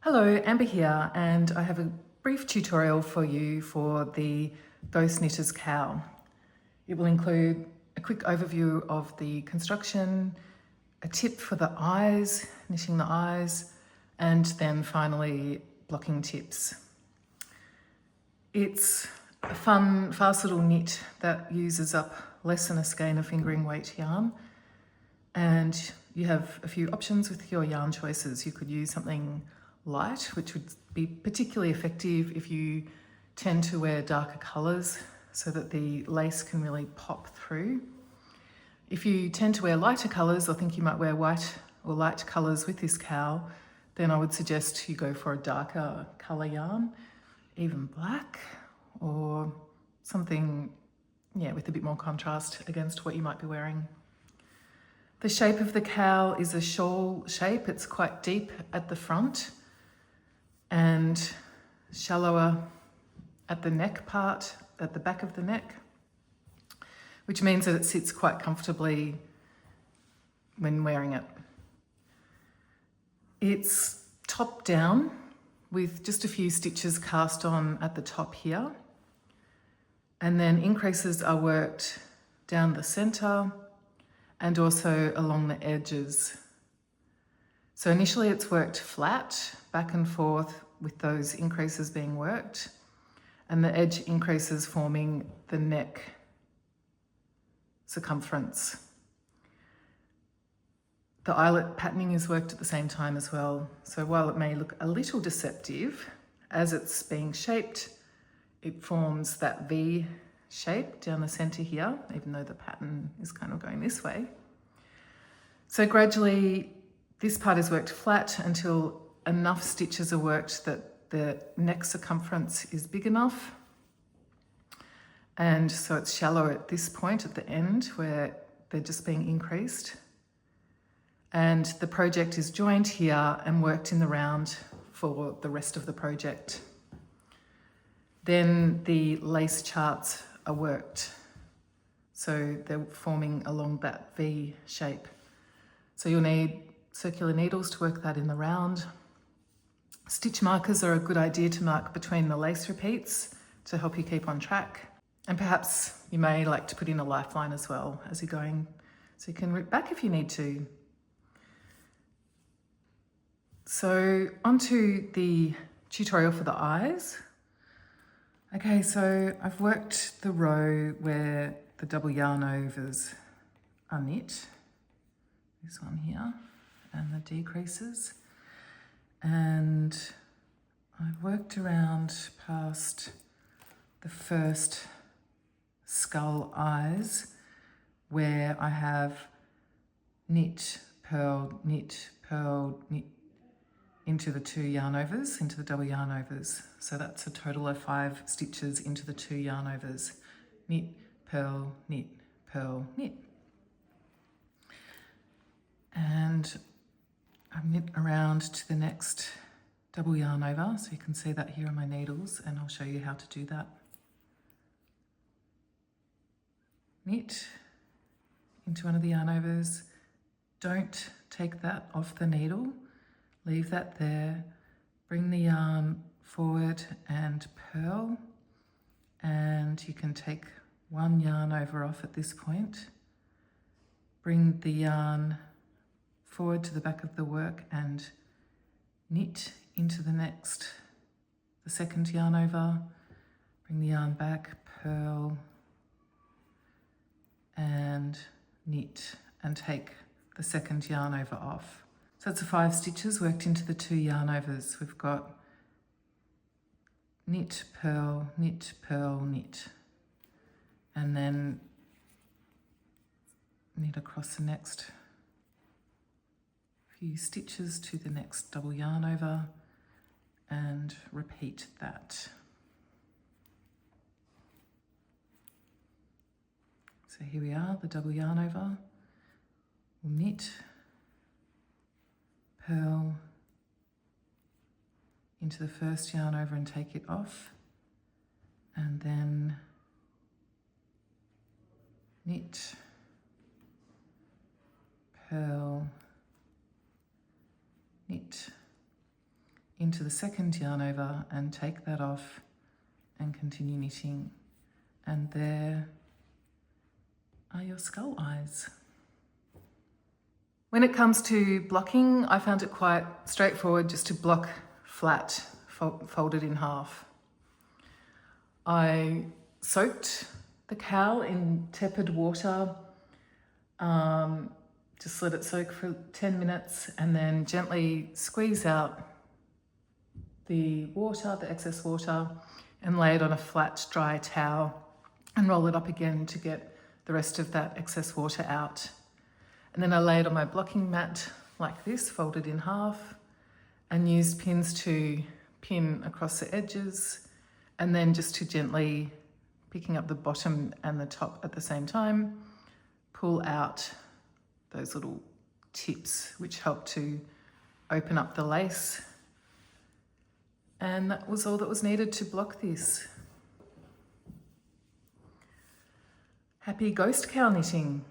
Hello, Amber here, and I have a brief tutorial for you for the Ghost Knitter's Cowl. It will include a quick overview of the construction, a tip for the eyes, knitting the eyes, and then finally blocking tips. It's a fun, fast little knit that uses up less than a skein of fingering weight yarn, and you have a few options with your yarn choices. You could use something light, which would be particularly effective if you tend to wear darker colours so that the lace can really pop through. If you tend to wear lighter colours or think you might wear white or light colours with this cowl, then I would suggest you go for a darker colour yarn, even black or something, with a bit more contrast against what you might be wearing. The shape of the cowl is a shawl shape. It's quite deep at the front and shallower at the neck part, at the back of the neck, which means that it sits quite comfortably when wearing it. It's top down with just a few stitches cast on at the top here, and then increases are worked down the centre and also along the edges. So initially it's worked flat, back and forth with those increases being worked, and the edge increases forming the neck circumference. The eyelet patterning is worked at the same time as well. So while it may look a little deceptive, as it's being shaped, it forms that V shape down the centre here, even though the pattern is kind of going this way. So gradually, this part is worked flat until enough stitches are worked that the neck circumference is big enough. And so it's shallow at this point at the end where they're just being increased. And the project is joined here and worked in the round for the rest of the project. Then the lace charts are worked. So they're forming along that V shape. So you'll need circular needles to work that in the round. Stitch markers are a good idea to mark between the lace repeats to help you keep on track. And perhaps you may like to put in a lifeline as well as you're going, so you can rip back if you need to. So onto the tutorial for the eyes. Okay, so I've worked the row where the double yarn overs are knit. This one here, and the decreases. And I've worked around past the first skull eyes where I have knit, purl, knit, into the two yarn overs, into the double yarn overs. So that's a total of 5 stitches into the 2 yarn overs. Knit, purl, knit, purl, knit. And I've knit around to the next double yarn over, so you can see that here on my needles, and I'll show you how to do that. Knit into one of the yarn overs. Don't take that off the needle, leave that there. Bring the yarn forward and purl, and you can take one yarn over off at this point. Bring the yarn forward to the back of the work and knit into the second yarn over, bring the yarn back, purl, and knit, and take the second yarn over off. So that's the 5 stitches worked into the 2 yarn overs. We've got knit, purl, knit, purl, knit, and then knit across the next few stitches to the next double yarn over and repeat that. So here we are, the double yarn over. We'll knit, purl into the first yarn over and take it off, and then knit, purl, knit into the second yarn over and take that off and continue knitting. And there are your skull eyes. When it comes to blocking, I found it quite straightforward just to block flat, folded in half. I soaked the cowl in tepid water, just let it soak for 10 minutes and then gently squeeze out the water, the excess water, and lay it on a flat, dry towel and roll it up again to get the rest of that excess water out. And then I lay it on my blocking mat like this, folded in half, and used pins to pin across the edges, and then just to gently, picking up the bottom and the top at the same time, pull out those little tips which help to open up the lace. And that was all that was needed to block this. Happy ghost cowl knitting.